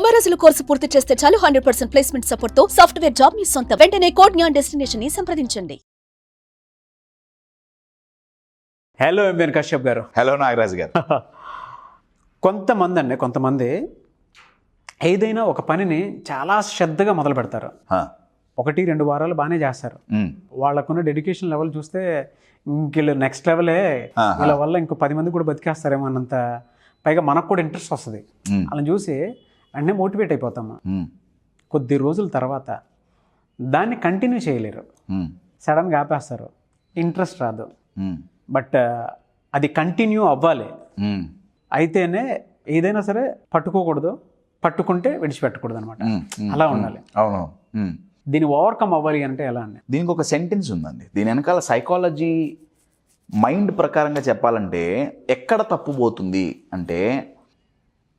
90 రోజుల కోర్సు పూర్తి చేస్తే చాలు 100% ప్లేస్మెంట్ సపోర్ట్ తో సాఫ్ట్వేర్ జాబ్ మీ సొంతం. వెంటనే కోడ్ జ్ఞాన్ డెస్టినేషన్ ని సంప్రదించండి. హలో ఎంఎన్ కశ్యప్ గారు. హలో నాగరాజ్ గారు. కొంతమంది ఏదైనా ఒక పనిని చాలా శ్రద్ధగా మొదలు పెడతారు. 1-2 వారాలు బాగానే చేస్తారు. వాళ్ళకున్న డెడికేషన్ లెవెల్ చూస్తే ఇంక నెక్స్ట్ లెవెలే, వీళ్ళ వల్ల ఇంకో 10 మంది కూడా బతికేస్తారేమో అన్నంత, పైగా మనకు కూడా ఇంట్రెస్ట్ వస్తుంది. అలా చూసి వెంటనే మోటివేట్ అయిపోతాము. కొద్ది రోజుల తర్వాత దాన్ని కంటిన్యూ చేయలేరు, సడన్గా ఆపేస్తారు, ఇంట్రెస్ట్ రాదు. బట్ అది కంటిన్యూ అవ్వాలి. అయితేనే ఏదైనా సరే పట్టుకోకూడదు, పట్టుకుంటే విడిచిపెట్టకూడదు అనమాట. అలా ఉండాలి. అవును. దీన్ని ఓవర్కమ్ అవ్వాలి అంటే ఎలా అండి? దీనికి ఒక సెంటెన్స్ ఉందండి. దీని వెనకాల సైకాలజీ మైండ్ ప్రకారంగా చెప్పాలంటే ఎక్కడ తప్పుపోతుంది అంటే,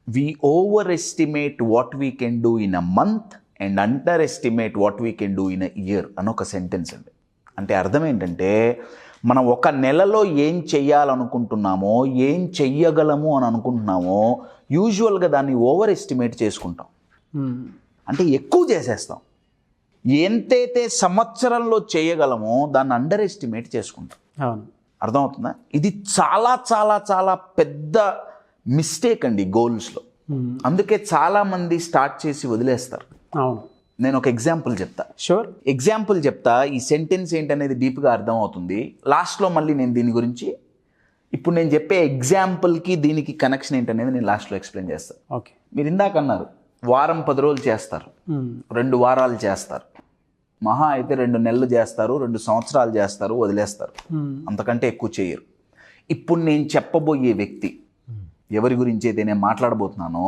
we overestimate what we can do in a month and underestimate what we can do in a year అని ఒక సెంటెన్స్ అండి. అంటే అర్థం ఏంటంటే, మనం ఒక నెలలో ఏం చెయ్యాలనుకుంటున్నామో, ఏం చెయ్యగలము అని అనుకుంటున్నామో, యూజువల్గా దాన్ని ఓవర్ ఎస్టిమేట్ చేసుకుంటాం. అంటే ఎక్కువ చేసేస్తాం. ఎంతైతే సంవత్సరంలో చేయగలమో దాన్ని అండర్ ఎస్టిమేట్ చేసుకుంటాం. అవును, అర్థమవుతుందా? ఇది చాలా చాలా చాలా పెద్ద మిస్టేక్ అండి గోల్స్లో. అందుకే చాలామంది స్టార్ట్ చేసి వదిలేస్తారు. అవును, నేను ఒక ఎగ్జాంపుల్ చెప్తా. షూర్, ఎగ్జాంపుల్ చెప్తా. ఈ సెంటెన్స్ ఏంటనేది డీప్గా అర్థమవుతుంది. లాస్ట్లో మళ్ళీ నేను దీని గురించి, ఇప్పుడు నేను చెప్పే ఎగ్జాంపుల్కి దీనికి కనెక్షన్ ఏంటనేది నేను లాస్ట్లో ఎక్స్ప్లెయిన్ చేస్తాను. ఓకే. మీరు ఇందాక అన్నారు వారం 10 రోజులు చేస్తారు, 2 వారాలు చేస్తారు, మహా అయితే 2 నెలలు చేస్తారు, 2 సంవత్సరాలు చేస్తారు, వదిలేస్తారు. అంతకంటే ఎక్కువ చేయరు. ఇప్పుడు నేను చెప్పబోయే వ్యక్తి, ఎవరి గురించి అయితే నేను మాట్లాడబోతున్నానో,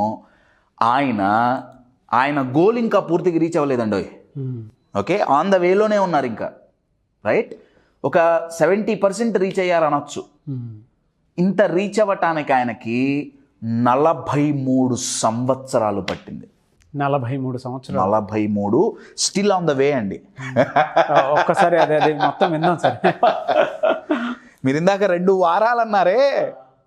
ఆయన గోల్ ఇంకా పూర్తిగా రీచ్ అవ్వలేదండి. ఓకే, ఆన్ ద వేలోనే ఉన్నారు ఇంకా. రైట్, ఒక 70% రీచ్ అయ్యారనొచ్చు. ఇంత రీచ్ అవ్వటానికి ఆయనకి 43 సంవత్సరాలు పట్టింది. 43 సంవత్సరాలు. 43 స్టిల్ ఆన్ ద వే అండి. ఒక్కసారి అదే మొత్తం విందాం సార్. మీరు ఇందాక 2 వారాలు అన్నారే,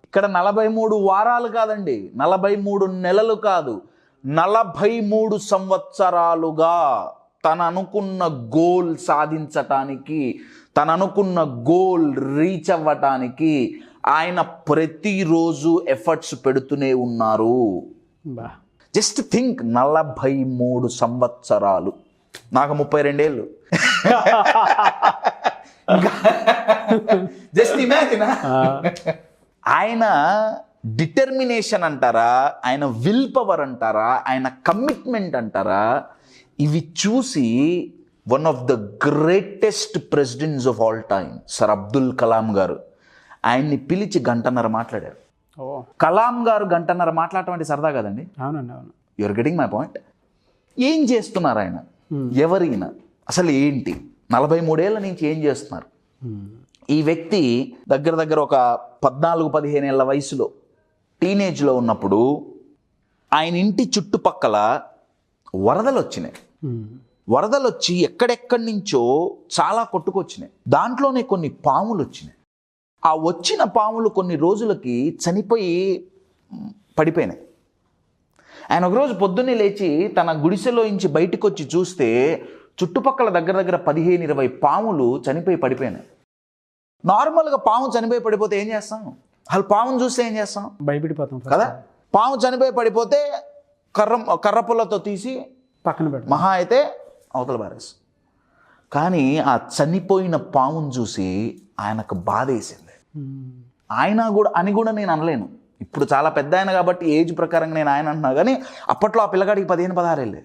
ఇక్కడ 43 వారాలు కాదండి, 43 నెలలు కాదు, 43 సంవత్సరాలుగా తను అనుకున్న గోల్ సాధించటానికి, తను అనుకున్న గోల్ రీచ్ అవ్వటానికి ఆయన ప్రతిరోజు ఎఫర్ట్స్ పెడుతూనే ఉన్నారు. జస్ట్ థింక్, 43 సంవత్సరాలు. నాకు 32 ఏళ్ళు. Just imagine. ఆయన డిటర్మినేషన్ అంటారా, ఆయన విల్ పవర్ అంటారా, ఆయన కమిట్మెంట్ అంటారా, ఇవి చూసి one of the greatest presidents of all time sir Abdul Kalam గారు ఆయన్ని పిలిచి 1.5 గంటలు మాట్లాడారు. కలాం గారు 1.5 గంటలు మాట్లాడటం అంటే సరదా కదండి. అవునండి, అవును. Your getting my point. ఏం చేస్తున్నారు ఆయన, ఎవరైనా, అసలు ఏంటి, 43 ఏళ్ళ నుంచి ఏం చేస్తున్నారు? ఈ వ్యక్తి దగ్గర ఒక 14-15 ఏళ్ళ వయసులో, టీనేజ్లో ఉన్నప్పుడు ఆయన ఇంటి చుట్టుపక్కల వరదలు వచ్చినాయి. వరదలు వచ్చి ఎక్కడెక్కడి నుంచో చాలా కొట్టుకొచ్చినాయి. దాంట్లోనే కొన్ని పాములు వచ్చినాయి. ఆ వచ్చిన పాములు కొన్ని రోజులకి చనిపోయి పడిపోయినాయి. ఆయన ఒకరోజు పొద్దున్నే లేచి తన గుడిసెలో నుంచి బయటకు వచ్చి చూస్తే చుట్టుపక్కల దగ్గర 15-20 పాములు చనిపోయి పడిపోయినాయి. నార్మల్గా పాము చనిపోయి పడిపోతే ఏం చేస్తాం? అసలు పామును చూస్తే ఏం చేస్తాం? భయపడిపోతాం కదా. పాము చనిపోయి పడిపోతే కర్ర పుల్లతో తీసి పక్కన పెడతాం, మహా అయితే అవతల బారేసి. కానీ ఆ చనిపోయిన పామును చూసి ఆయనకు బాధ వేసింది. ఆయన కూడా నేను అనలేను, ఇప్పుడు చాలా పెద్ద ఆయన కాబట్టి ఏజ్ ప్రకారంగా నేను ఆయన అంటున్నా. కానీ అప్పట్లో ఆ పిల్లగాడికి 15-16 ఏళ్ళే.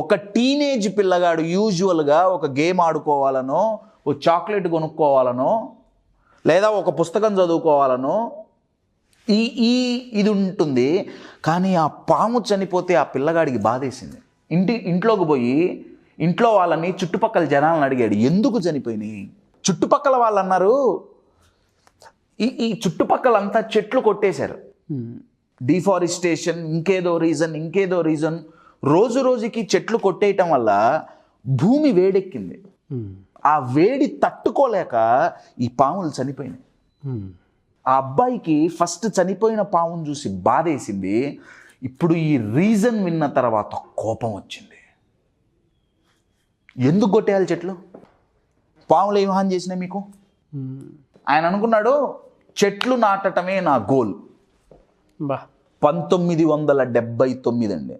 ఒక టీనేజ్ పిల్లగాడు యూజువల్గా ఒక గేమ్ ఆడుకోవాలనో, ఒక చాక్లెట్ కొనుక్కోవాలనో, లేదా ఒక పుస్తకం చదువుకోవాలనో ఇది ఉంటుంది. కానీ ఆ పాము చనిపోతే ఆ పిల్లగాడికి బాధేసింది. ఇంట్లోకి పోయి ఇంట్లో వాళ్ళని, చుట్టుపక్కల జనాలను అడిగాడు, ఎందుకు చనిపోయినాయి? చుట్టుపక్కల వాళ్ళు అన్నారు, ఈ చుట్టుపక్కలంతా చెట్లు కొట్టేశారు, డిఫారెస్టేషన్, ఇంకేదో రీజన్. రోజుకి చెట్లు కొట్టేయటం వల్ల భూమి వేడెక్కింది. ఆ వేడి తట్టుకోలేక ఈ పాములు చనిపోయినాయి. ఆ అబ్బాయికి ఫస్ట్ చనిపోయిన పామును చూసి బాధేసింది. ఇప్పుడు ఈ రీజన్ విన్న తర్వాత కోపం వచ్చింది. ఎందుకు కొట్టేయాలి చెట్లు? పాములు ఏం హాని చేసినాయి మీకు? ఆయన అనుకున్నాడు చెట్లు నాటటమే నా గోల్. 1979 అండి,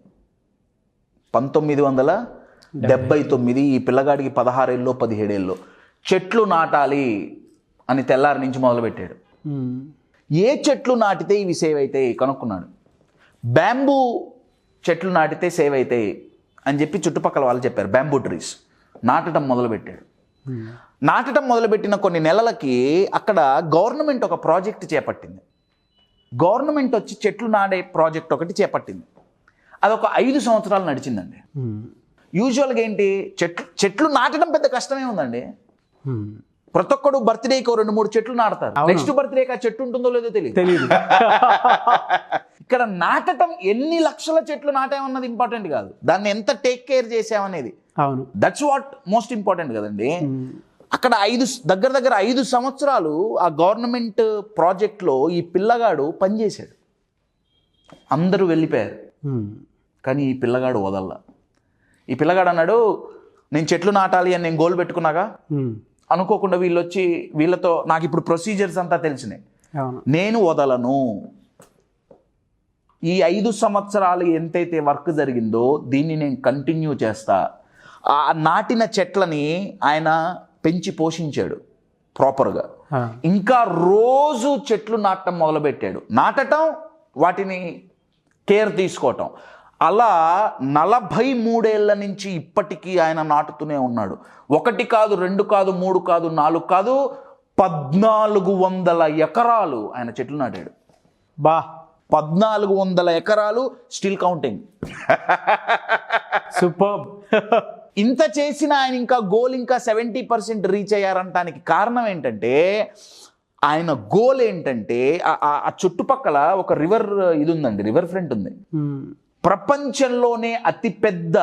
1979. ఈ పిల్లగాడికి 16 ఏళ్ళో 17 ఏళ్ళో. చెట్లు నాటాలి అని తెల్లారి నుంచి మొదలుపెట్టాడు. ఏ చెట్లు నాటితే ఇవి సేవ్ అవుతాయి కనుక్కున్నాడు. బ్యాంబూ చెట్లు నాటితే సేవ్ అవుతాయి అని చెప్పి చుట్టుపక్కల వాళ్ళు చెప్పారు. బ్యాంబూ ట్రీస్ నాటడం మొదలుపెట్టాడు. నాటడం మొదలుపెట్టిన కొన్ని నెలలకి అక్కడ గవర్నమెంట్ ఒక ప్రాజెక్ట్ చేపట్టింది. గవర్నమెంట్ వచ్చి చెట్లు నాటే ప్రాజెక్ట్ ఒకటి చేపట్టింది. అదొక 5 సంవత్సరాలు నడిచిందండి. యూజువల్గా ఏంటి, చెట్లు నాటడం పెద్ద కష్టమే ఉందండి. ప్రతి ఒక్కడు బర్త్డేకి 2-3 చెట్లు నాడతారు. నెక్స్ట్ బర్త్డేకి ఆ చెట్టు ఉంటుందో లేదో తెలియదు. ఇక్కడ నాటడం ఎన్ని లక్షల చెట్లు నాటామన్నది ఇంపార్టెంట్ కాదు, దాన్ని ఎంత టేక్ కేర్ చేసామనేది. అవును, దట్స్ వాట్ మోస్ట్ ఇంపార్టెంట్ కదండి. అక్కడ దగ్గర 5 సంవత్సరాలు ఆ గవర్నమెంట్ ప్రాజెక్ట్లో ఈ పిల్లగాడు పనిచేశాడు. అందరూ వెళ్ళిపోయారు, కానీ ఈ పిల్లగాడు వదల్లా. ఈ పిల్లగాడు అన్నాడు, నేను చెట్లు నాటాలి అని నేను గోల్ పెట్టుకున్నాగా, అనుకోకుండా వీళ్ళతో నాకు ఇప్పుడు ప్రొసీజర్స్ అంతా తెలిసినాయి, నేను వదలను. ఈ 5 సంవత్సరాలు ఎంతైతే వర్క్ జరిగిందో దీన్ని నేను కంటిన్యూ చేస్తా. ఆ నాటిన చెట్లని ఆయన పెంచి పోషించాడు ప్రాపర్గా. ఇంకా రోజు చెట్లు నాటడం మొదలుపెట్టాడు. నాటటం, వాటిని కేర్ తీసుకోవటం. అలా 43 ఏళ్ల నుంచి ఇప్పటికీ ఆయన నాటుతూనే ఉన్నాడు. 1 కాదు, 2 కాదు, 3 కాదు, 4 కాదు, 1400 ఎకరాలు ఆయన చెట్లు నాటాడు. 1400 ఎకరాలు, స్టిల్ కౌంటింగ్. సూపర్. ఇంత చేసిన ఆయన ఇంకా గోల్ ఇంకా 70% రీచ్ అయ్యారంటానికి కారణం ఏంటంటే, ఆయన గోల్ ఏంటంటే, ఆ చుట్టుపక్కల ఒక రివర్ ఇది ఉందండి, రివర్ ఫ్రంట్ ఉంది. ప్రపంచంలోనే అతిపెద్ద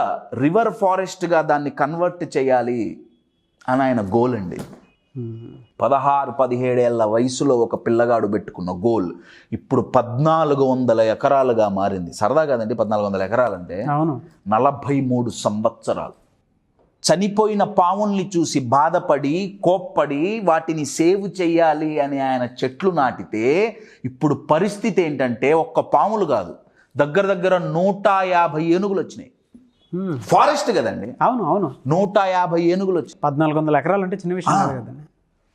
రివర్ ఫారెస్ట్గా దాన్ని కన్వర్ట్ చేయాలి అని ఆయన గోల్ అండి. 16-17 ఏళ్ల వయసులో ఒక పిల్లగాడు పెట్టుకున్న గోల్ ఇప్పుడు 1400 ఎకరాలుగా మారింది. సరదా కాదండి, 1400 ఎకరాలంటే 43 సంవత్సరాలు. చనిపోయిన పాముల్ని చూసి బాధపడి కోప్పడి వాటిని సేవ్ చేయాలి అని ఆయన చెట్లు నాటితే ఇప్పుడు పరిస్థితి ఏంటంటే, ఒక్క పాములు కాదు, దగ్గర 150 ఏనుగులు వచ్చినాయి. ఫారెస్ట్ కదండి. అవును, 150 ఏనుగులు వచ్చి 1400 ఎకరాలు అంటే చిన్న విషయం కాదు కదండి.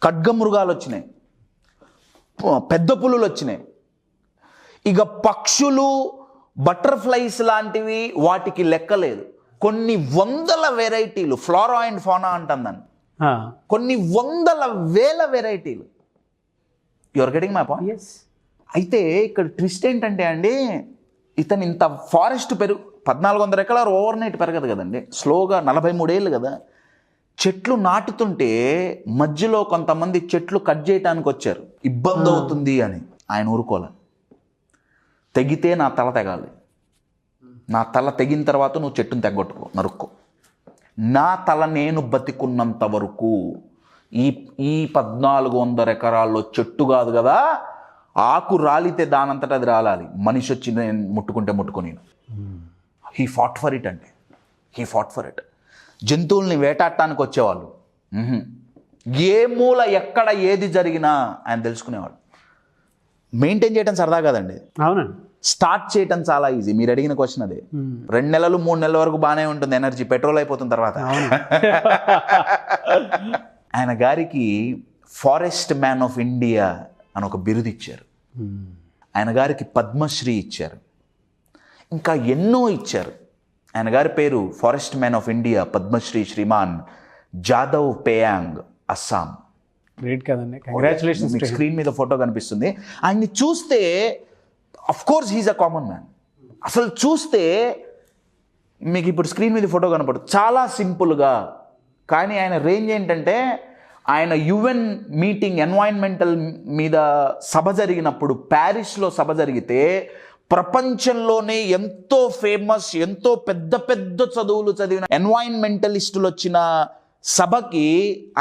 ఖడ్గమృగాలు వచ్చినాయి, పెద్ద పులులు వచ్చినాయి. ఇక పక్షులు, బటర్ఫ్లైస్ లాంటివి వాటికి లెక్కలేదు. కొన్ని వందల వెరైటీలు, ఫ్లోరా అండ్ ఫౌనా అంటాం దాన్ని, కొన్ని వందల వేల వెరైటీలు. Your getting my point? అయితే ఇక్కడ ట్విస్ట్ ఏంటంటే అండి, ఇతను ఇంత ఫారెస్ట్ 1400 ఎకరాలు ఓవర్ నైట్ పెరగదు కదండి, స్లోగా 43 ఏళ్ళు కదా. చెట్లు నాటుతుంటే మధ్యలో కొంతమంది చెట్లు కట్ చేయడానికి వచ్చారు, ఇబ్బంది అవుతుంది అని. ఆయన ఊరుకోలే. తెగితే నా తల తెగాలి, నా తల తెగిన తర్వాత నువ్వు చెట్టును తెగొట్టుకో, నరుక్కో. నా తల నేను బతికున్నంత వరకు ఈ 1400 ఎకరాల్లో చెట్టు కాదు కదా, ఆకు రాలితే దానంతటా అది రాలాలి, మనిషి వచ్చి నేను ముట్టుకొని. హీ ఫాట్ ఫర్ ఇట్ అండి, హీ ఫాట్ ఫర్ ఇట్. జంతువుల్ని వేటాడటానికి వచ్చేవాళ్ళు, ఏ మూల ఎక్కడ ఏది జరిగినా ఆయన తెలుసుకునేవాడు. మెయింటైన్ చేయడం సరదా కాదండి, అవునండి. స్టార్ట్ చేయటం చాలా ఈజీ. మీరు అడిగిన క్వశ్చన్ అదే. 2 నెలలు 3 నెలల వరకు బాగానే ఉంటుంది ఎనర్జీ, పెట్రోల్ అయిపోతున్న తర్వాత. ఆయన గారికి ఫారెస్ట్ మ్యాన్ ఆఫ్ ఇండియా అని ఒక బిరుదు ఇచ్చారు. ఆయన గారికి పద్మశ్రీ ఇచ్చారు, ఇంకా ఎన్నో ఇచ్చారు. ఆయన గారి పేరు forest man of India Padmashri Shriman Jadav Payeng, Assam. Great కదండి, కంగ్రాచులేషన్స్. స్క్రీన్ మీద ఫోటో కనిపిస్తుంది. ఆయన్ని చూస్తే of course he's a common man. అసలు చూస్తే మీకు ఇప్పుడు స్క్రీన్ మీద ఫోటో కనపడుతుంది, చాలా సింపుల్గా. కానీ ఆయన రేంజ్ ఏంటంటే, ఆయన UN మీటింగ్ ఎన్వైరన్మెంటల్ మీద సభ జరిగినప్పుడు, ప్యారిస్లో సభ జరిగితే, ప్రపంచంలోనే ఎంతో ఫేమస్, ఎంతో పెద్ద పెద్ద చదువులు చదివిన ఎన్వైరన్మెంటలిస్టులు వచ్చిన సభకి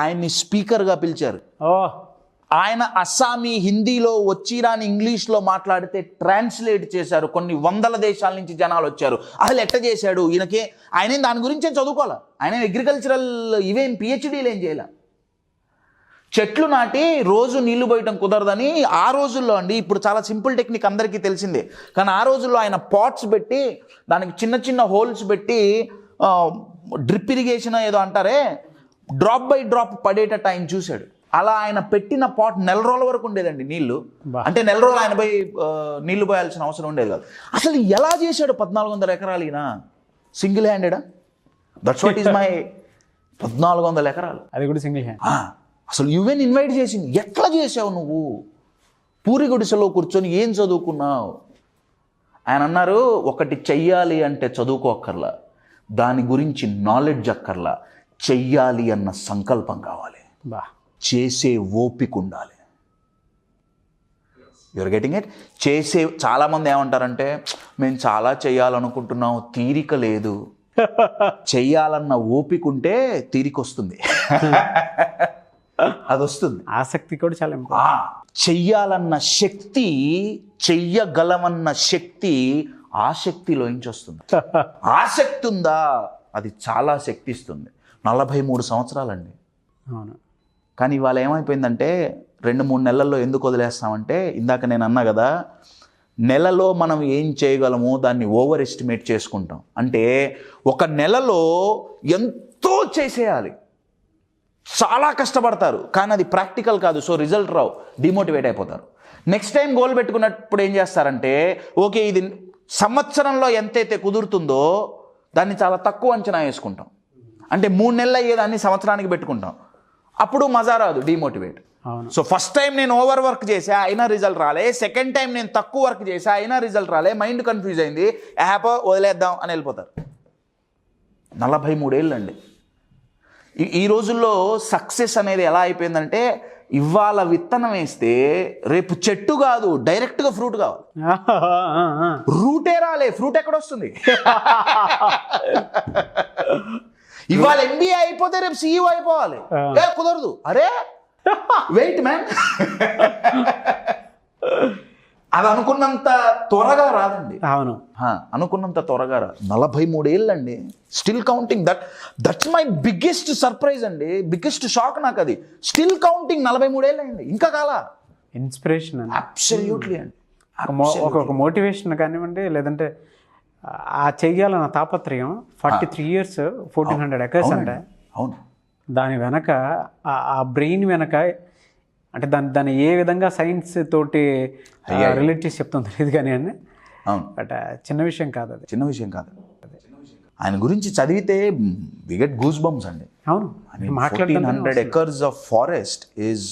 ఆయన్ని స్పీకర్గా పిలిచారు. ఆయన అస్సామీ హిందీలో వచ్చిరాని ఇంగ్లీష్లో మాట్లాడితే ట్రాన్స్లేట్ చేశారు. కొన్ని వందల దేశాల నుంచి జనాలు వచ్చారు. అసలు ఎట్ట చేశాడు ఈయనకి? ఆయన దాని గురించి ఏం చదువుకోవాలి. ఆయన అగ్రికల్చరల్ ఇవేం పిహెచ్డీలు ఏం చేయాల. చెట్లు నాటి రోజు నీళ్లు పోయటం కుదరదని ఆ రోజుల్లో అండి, ఇప్పుడు చాలా సింపుల్ టెక్నిక్ అందరికీ తెలిసిందే, కానీ ఆ రోజుల్లో ఆయన పాట్స్ పెట్టి దానికి చిన్న చిన్న హోల్స్ పెట్టి డ్రిప్ ఇరిగేషన్ ఏదో అంటారే, డ్రాప్ బై డ్రాప్ పడేటట్టు ఆయన చూశాడు. అలా ఆయన పెట్టిన పాట్ 4 రోజుల వరకు ఉండేదండి నీళ్లు. అంటే 4 రోజులు ఆయన పోయి నీళ్లు పోయాల్సిన అవసరం ఉండేది కాదు. అసలు ఎలా చేశాడు 1400 ఎకరాలు ఈయన? సింగిల్ హ్యాండెడా? దట్స్ వాట్ ఈజ్ మై 1400 ఎకరాలు. అది కూడా సింగిల్ హ్యాండ్. అసలు యుఎన్ ఇన్వైట్ చేసింది. ఎట్లా చేసావు నువ్వు? పూరి గుడిసెలో కూర్చొని ఏం చదువుకున్నావు? ఆయన అన్నారు, ఒకటి చెయ్యాలి అంటే చదువుకోక్కర్లా, దాని గురించి నాలెడ్జ్ అక్కర్లా, చెయ్యాలి అన్న సంకల్పం కావాలి, చేసే ఓపిక ఉండాలి. You're getting it? చేసే చాలామంది ఏమంటారంటే, మేము చాలా చెయ్యాలనుకుంటున్నాం, తీరిక లేదు. చెయ్యాలన్న ఓపిక ఉంటే తీరిక వస్తుంది. అది వస్తుంది. ఆసక్తి కూడా చాలా చెయ్యాలన్న శక్తి, చెయ్యగలమన్న శక్తి ఆసక్తిలోంచి వస్తుంది. ఆసక్తి ఉందా, అది చాలా శక్తి ఇస్తుంది. 43 సంవత్సరాలండి. అవును. కానీ ఇవాళ ఏమైపోయిందంటే 2-3 నెలల్లో ఎందుకు వదిలేస్తామంటే, ఇందాక నేను అన్నా కదా, నెలలో మనం ఏం చేయగలమో దాన్ని ఓవర్ ఎస్టిమేట్ చేసుకుంటాం. అంటే ఒక నెలలో ఎంతో చేసేయాలి, చాలా కష్టపడతారు, కానీ అది ప్రాక్టికల్ కాదు, సో రిజల్ట్ రావు, డిమోటివేట్ అయిపోతారు. నెక్స్ట్ టైం గోల్ పెట్టుకున్నప్పుడు ఏం చేస్తారంటే, ఓకే ఇది సంవత్సరంలో ఎంతైతే కుదురుతుందో దాన్ని చాలా తక్కువ అంచనా వేసుకుంటాం. అంటే 3 నెలలు అయ్యేదాన్ని సంవత్సరానికి పెట్టుకుంటాం. అప్పుడు మజా రాదు, డిమోటివేట్. సో ఫస్ట్ టైం నేను ఓవర్ వర్క్ చేసా, అయినా రిజల్ట్ రాలే. సెకండ్ టైం నేను తక్కువ వర్క్ చేసా, అయినా రిజల్ట్ రాలే. మైండ్ కన్ఫ్యూజ్ అయింది, హ్యాపో వదిలేద్దాం అని వెళ్ళిపోతారు. 43 ఏళ్ళు అండి. ఈ రోజుల్లో సక్సెస్ అనేది ఎలా అయిపోయిందంటే, ఇవాళ విత్తనం వేస్తే రేపు చెట్టు కాదు, డైరెక్ట్గా ఫ్రూట్ కావాలి. రూటే రాలే, ఫ్రూట్ ఎక్కడొస్తుంది? ఇవాళ ఎంబీఏ అయిపోతే రేపు సీఈఓ అయిపోవాలి. కుదరదు. అరే వెయిట్ మ్యాన్, అది అనుకున్నంత త్వరగా రాదండి. అవును, అనుకున్నంత త్వరగా రాదు. 43 ఏళ్ళండి, still counting. That's my biggest surprise అండి, బిగ్గెస్ట్ షాక్ నాకు అది. Still counting. 43 ఏళ్ళు అండి, ఇంకా కాలా. ఇన్స్పిరేషన్ అండి. అబ్సల్యూట్లీ అండి. ఒక మోటివేషన్ కానివ్వండి, లేదంటే ఆ చెయ్యాలన్న తాపత్రయం. 43 years 1400 acres అంటే. అవును. దాని వెనక ఆ బ్రెయిన్ వెనక, అంటే దాన్ని ఏ విధంగా సైన్స్ తోటి రిలేట్ చేసి చెప్తాం తెలియదు కానీ అండి. అవును. బట్ చిన్న విషయం కాదు అది. చిన్న విషయం కాదు. ఆయన గురించి చదివితే వి గెట్ గూస్ బంప్స్ అండి. అవును. 1400 acres of forest is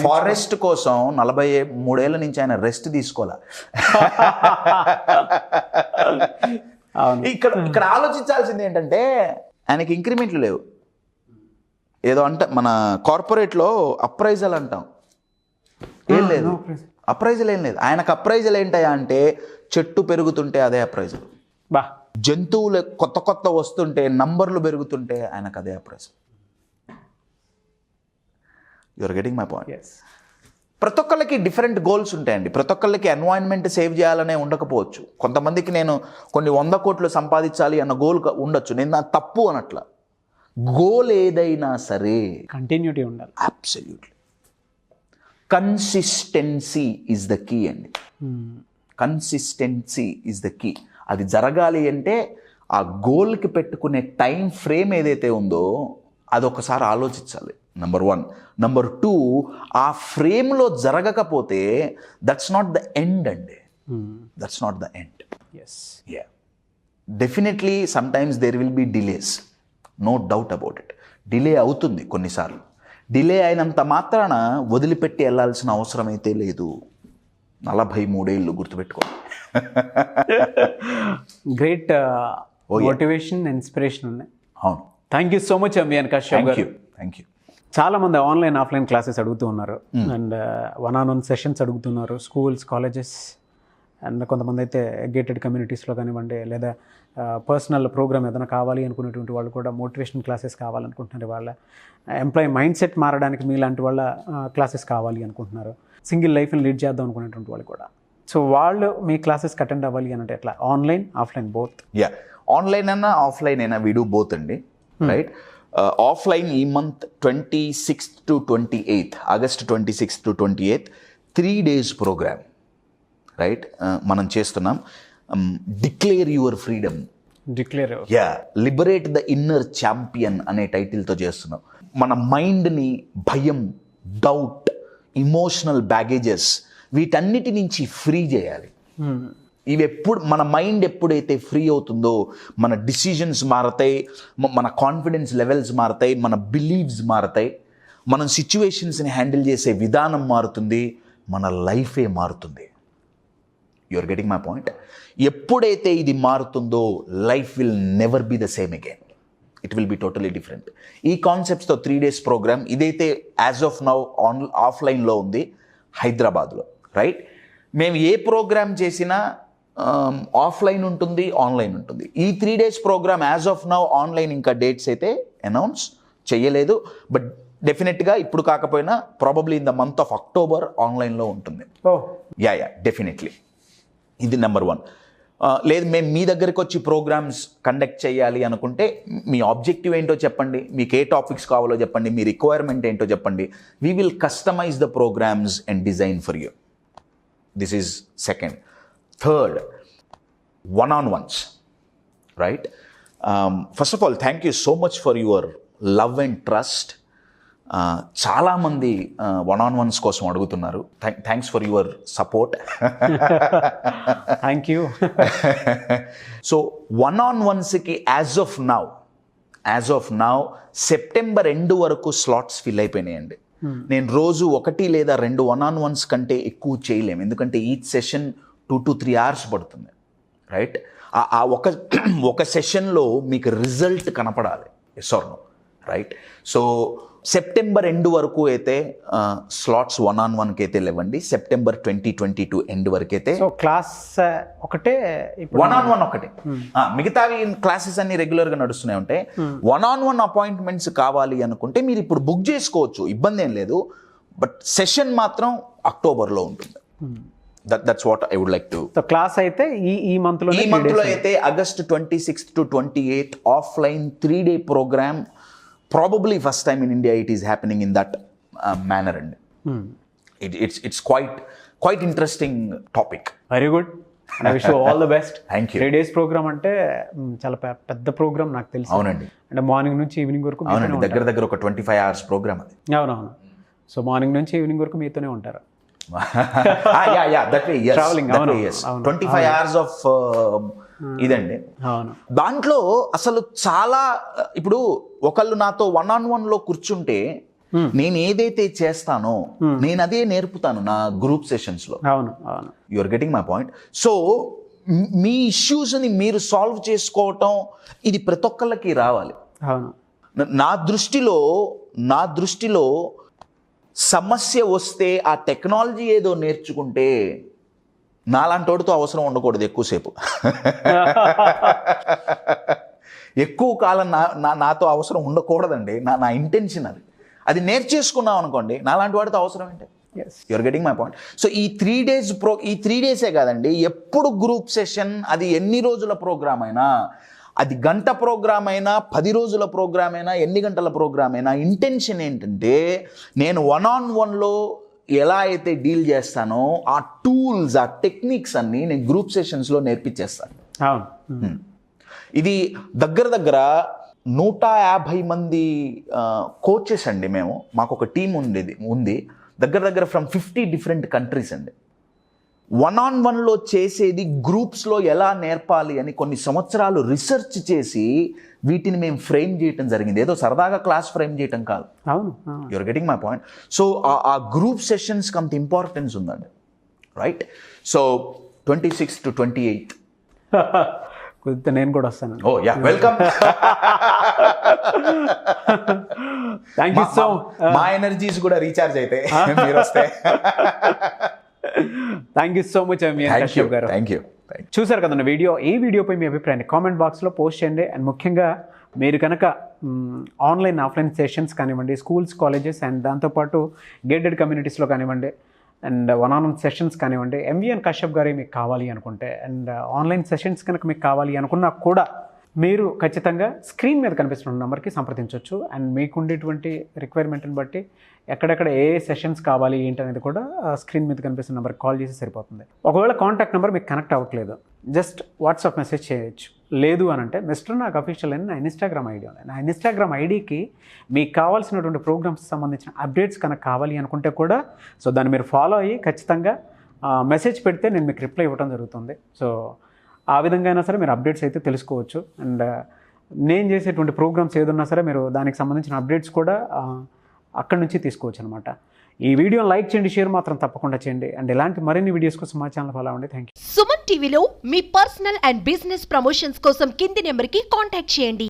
forest కోసం 43 ఏళ్ళ నుంచి ఆయన రెస్ట్ తీసుకోవాలా. ఇక్కడ ఆలోచించాల్సింది ఏంటంటే, ఆయనకి ఇంక్రిమెంట్లు లేవు. ఏదో అంటే మన కార్పొరేట్లో అప్రైజల్ అంటాం, ఏం లేదు. అప్రైజల్ ఏం లేదు. ఆయనకు అప్రైజల్ ఏంటయా అంటే, చెట్టు పెరుగుతుంటే అదే అప్రైజల్. జంతువులు కొత్త కొత్త వస్తుంటే, నంబర్లు పెరుగుతుంటే ఆయనకు అదే appraisal. You're getting my point. ప్రతి ఒక్కళ్ళకి డిఫరెంట్ గోల్స్ ఉంటాయండి. ప్రతి ఒక్కళ్ళకి ఎన్వైరన్మెంట్ సేవ్ చేయాలనే ఉండకపోవచ్చు. కొంతమందికి నేను కొన్ని 100 కోట్లు సంపాదించాలి అన్న గోల్ ఉండొచ్చు. నేను నా తప్పు అనట్లా. గోల్ ఏదైనా సరే కంటిన్యూటీ ఉండాలి. Absolutely. Consistency is the key అండి. Consistency is the key. అది జరగాలి అంటే ఆ గోల్కి పెట్టుకునే టైం ఫ్రేమ్ ఏదైతే ఉందో అది ఒకసారి ఆలోచించాలి. నెంబర్ 1. నెంబర్ 2, ఆ ఫ్రేమ్లో జరగకపోతే దట్స్ నాట్ ద ఎండ్ అండి. That's not the end. Definitely sometimes there will be delays, no doubt about it. Delay అవుతుంది కొన్నిసార్లు. డిలే అయినంత మాత్రాన వదిలిపెట్టి వెళ్ళాల్సిన అవసరం అయితే లేదు. 43 ఏళ్ళు గుర్తుపెట్టుకోండి. గ్రేట్ మోటివేషన్, ఇన్స్పిరేషన్ ఉన్నాయి. అవును. Thank you so much MVN Kashyap garu. Thank you. చాలామంది ఆన్లైన్ ఆఫ్లైన్ క్లాసెస్ అడుగుతూ ఉన్నారు, అండ్ 1-on-1 సెషన్స్ అడుగుతున్నారు. స్కూల్స్, కాలేజెస్, అండ్ కొంతమంది అయితే గేటెడ్ కమ్యూనిటీస్లో కానివ్వండి, లేదా పర్సనల్ ప్రోగ్రామ్ ఏదైనా కావాలి అనుకునేటువంటి వాళ్ళు కూడా మోటివేషన్ క్లాసెస్ కావాలనుకుంటున్నారు. వాళ్ళ ఎంప్లాయీ మైండ్ సెట్ మారడానికి మీలాంటి వాళ్ళ క్లాసెస్ కావాలి అనుకుంటున్నారు. సింగిల్ లైఫ్ని లీడ్ చేద్దాం అనుకునేటువంటి వాళ్ళు కూడా. సో వాళ్ళు మీ క్లాసెస్కి అటెండ్ అవ్వాలి అని అంటే ఎట్లా? Online, offline both? ఆన్లైన్ అయినా ఆఫ్లైన్ అయినా వీ డూ బోత్ అండి, రైట్? ఆఫ్లైన్ ఈ month 26th to 28th, August 26th to 28th 3 days program, right? మనం చేస్తున్నాం. Declare your freedom, liberate the inner champion అనే టైటిల్తో చేస్తున్నాం. మన మైండ్ని భయం, డౌట్, ఇమోషనల్ బ్యాగేజెస్ వీటన్నిటి నుంచి ఫ్రీ చేయాలి. ఇవి ఎప్పుడు మన మైండ్ ఎప్పుడైతే ఫ్రీ అవుతుందో మన డిసిజన్స్ మారతాయి, మన కాన్ఫిడెన్స్ లెవెల్స్ మారతాయి, మన బిలీవ్స్ మారతాయి, మనం సిచ్యువేషన్స్ని హ్యాండిల్ చేసే విధానం మారుతుంది, మన లైఫే మారుతుంది. You are getting my point? ఎప్పుడైతే ఇది మారుతుందో life will never be the same again. It will be totally different. ఈ కాన్సెప్ట్స్తో 3 days ప్రోగ్రామ్ ఇదైతే యాజ్ ఆఫ్ నౌ ఆఫ్లైన్లో ఉంది హైదరాబాద్లో, రైట్? మేము ఏ ప్రోగ్రామ్ చేసినా ఆఫ్లైన్ ఉంటుంది, ఆన్లైన్ ఉంటుంది. ఈ 3 days program as of now online ఇంకా డేట్స్ అయితే అనౌన్స్ చేయలేదు, బట్ డెఫినెట్గా ఇప్పుడు కాకపోయినా probably in the month of October ఆన్లైన్లో ఉంటుంది. Yeah definitely. ఇది నెంబర్ 1. లేదు మేము మీ దగ్గరికి వచ్చి ప్రోగ్రామ్స్ కండక్ట్ చేయాలి అనుకుంటే మీ ఆబ్జెక్టివ్ ఏంటో చెప్పండి, మీకు ఏ టాపిక్స్ కావాలో చెప్పండి, మీ రిక్వైర్మెంట్ ఏంటో చెప్పండి. We will customize the programs and design for you. This is second. Third, one-on-ones, right? First of all, thank you so much for your love and trust. చాలామంది one-on-ones కోసం అడుగుతున్నారు. Thanks for your support. Thank you. So one-on-onesకి as of now September end వరకు slots fill అయిపోయినాయండి. నేను రోజు 1 లేదా 2 one-on-ones కంటే ఎక్కువ చేయలేము, ఎందుకంటే ఈచ్ సెషన్ 2 to 3 hours పడుతుంది, రైట్? ఆ ఒక సెషన్లో మీకు రిజల్ట్ కనపడాలి, yes or no, right? So September end వరకు అయితే స్లాట్స్ one-on-oneకి అయితే లేవండి. సెప్టెంబర్ 2022 ఎండ్ వరకు అయితే క్లాస్ ఒకటే, one-on-one ఒకటే. మిగతావి క్లాసెస్ అన్ని రెగ్యులర్గా నడుస్తూనే ఉంటాయి. one-on-one అపాయింట్మెంట్స్ కావాలి అనుకుంటే మీరు ఇప్పుడు బుక్ చేసుకోవచ్చు, ఇబ్బంది ఏం లేదు. బట్ సెషన్ మాత్రం అక్టోబర్లో ఉంటుంది. That's what I would like to. So class అయితే ఈ మంత్ లో అయితే August 26th to 28th offline 3 day program. Probably first time in India it is happening in that manner, and it's quite interesting topic. Very good. And I wish you all the best. Thank you. 3 days program అంటే చాలా పెద్ద programme నాకు తెలుసు. అవునండి. అంటే morning నుంచి evening వరకు. అవునండి, దగ్గర ఒక 25 hours ప్రోగ్రామ్ అది. అవునవును. సో మార్నింగ్ నుంచి ఈవినింగ్ వరకు మీతోనే ఉంటారు. that way, yes. Traveling, that way, yes. 25 hours of ఇదండి. దాంట్లో అసలు చాలా ఇప్పుడు ఒకళ్ళు నాతో one-on-oneలో కూర్చుంటే నేను ఏదైతే చేస్తానో నేను అదే నేర్పుతాను నా గ్రూప్ సెషన్స్లో. You are getting my point? So మీ ఇష్యూస్ని మీరు సాల్వ్ చేసుకోవటం ఇది ప్రతి ఒక్కళ్ళకి రావాలి. నా దృష్టిలో సమస్య వస్తే ఆ టెక్నాలజీ ఏదో నేర్చుకుంటే నాలాంటోడితో అవసరం ఉండకూడదు ఎక్కువసేపు. ఎక్కువ కాలం నాతో అవసరం ఉండకూడదండి. నా ఇంటెన్షన్ అది నేర్చేసుకున్నాం అనుకోండి, నాలాంటి వాడితో అవసరం ఏంటి? You are getting my point? So ఈ 3 days ఈ 3 days కాదండి, ఎప్పుడు గ్రూప్ సెషన్, అది ఎన్ని రోజుల ప్రోగ్రామ్ అయినా, అది గంట ప్రోగ్రామ్ అయినా, 10 రోజుల ప్రోగ్రామ్ అయినా, ఎన్ని గంటల ప్రోగ్రామ్ అయినా, ఇంటెన్షన్ ఏంటంటే నేను one-on-oneలో ఎలా అయితే డీల్ చేస్తానో ఆ టూల్స్, ఆ టెక్నిక్స్ అన్నీ నేను గ్రూప్ సెషన్స్లో నేర్పించేస్తాను. ఇది దగ్గర 150 మంది కోచెస్ అండి. మాకు ఒక టీం ఉంది దగ్గర ఫ్రమ్ 50 different countries అండి. one-on-oneలో చేసేది గ్రూప్స్లో ఎలా నేర్పాలి అని కొన్ని సంవత్సరాలు రీసెర్చ్ చేసి వీటిని మేము ఫ్రేమ్ చేయటం జరిగింది. ఏదో సరదాగా క్లాస్ ఫ్రేమ్ చేయటం కాదు. You are getting my point? So ఆ గ్రూప్ సెషన్స్కి అంత ఇంపార్టెన్స్ ఉందండి, right? So 26th to 28th కుదిరితే నేను కూడా వస్తాను. Oh ya, welcome. Thank you so. మా ఎనర్జీస్ కూడా రీఛార్జ్ అయితే మీరు వస్తే. Thank you so much MVN Kashyap garu. Thank you. చూసారు కదండి ఈ వీడియోపై మీ అభిప్రాయాన్ని కామెంట్ బాక్స్లో పోస్ట్ చేయండి. అండ్ ముఖ్యంగా మీరు కనుక ఆన్లైన్ ఆఫ్లైన్ సెషన్స్ కానివ్వండి, స్కూల్స్ కాలేజెస్ అండ్ దాంతోపాటు గేటెడ్ కమ్యూనిటీస్లో కానివ్వండి అండ్ వన్ సెషన్స్ కానివ్వండి, ఎంవిఎన్ కశ్యప్ గారే మీకు కావాలి అనుకుంటే అండ్ ఆన్లైన్ సెషన్స్ కనుక మీకు కావాలి అనుకున్నా కూడా మీరు ఖచ్చితంగా స్క్రీన్ మీద కనిపిస్తున్న నెంబర్కి సంప్రదించవచ్చు. అండ్ మీకు ఉండేటువంటి రిక్వైర్మెంట్ని బట్టి ఎక్కడెక్కడ ఏ సెషన్స్ కావాలి ఏంటి అనేది కూడా స్క్రీన్ మీద కనిపిస్తున్న నెంబర్కి కాల్ చేసి సరిపోతుంది. ఒకవేళ కాంటాక్ట్ నెంబర్ మీకు కనెక్ట్ అవ్వట్లేదు, జస్ట్ వాట్సాప్ మెసేజ్ చేయొచ్చు. లేదు అని అంటే మిస్టర్ నాగ్ అఫీషియల్ అని నా ఇన్స్టాగ్రామ్ ఐడి ఉంది. నా ఇన్స్టాగ్రామ్ ఐడికి మీకు కావాల్సినటువంటి ప్రోగ్రామ్స్ సంబంధించిన అప్డేట్స్ కనుక కావాలి అనుకుంటే కూడా సో దాన్ని మీరు ఫాలో అయ్యి ఖచ్చితంగా మెసేజ్ పెడితే నేను మీకు రిప్లై ఇవ్వడం జరుగుతుంది. సో ఆ విధంగా అయినా సరే మీరు అప్డేట్స్ అయితే తెలుసుకోవచ్చు. అండ్ నేను చేసేటువంటి ప్రోగ్రామ్స్ ఏదన్నా సరే మీరు దానికి సంబంధించిన అప్డేట్స్ కూడా అక్కడి నుంచి తీసుకోవచ్చు అనమాట. ఈ వీడియోని లైక్ చేయండి, షేర్ మాత్రం తప్పకుండా చేయండి. అండ్ ఇలాంటి మరిన్ని వీడియోస్ కోసం మా ఛానల్ ఫాలో అవ్వండి. Thank you. సుమన్ టీవీలో మీ పర్సనల్ అండ్ బిజినెస్ ప్రమోషన్స్ కోసం కింది నెంబర్కి కాంటాక్ట్ చేయండి.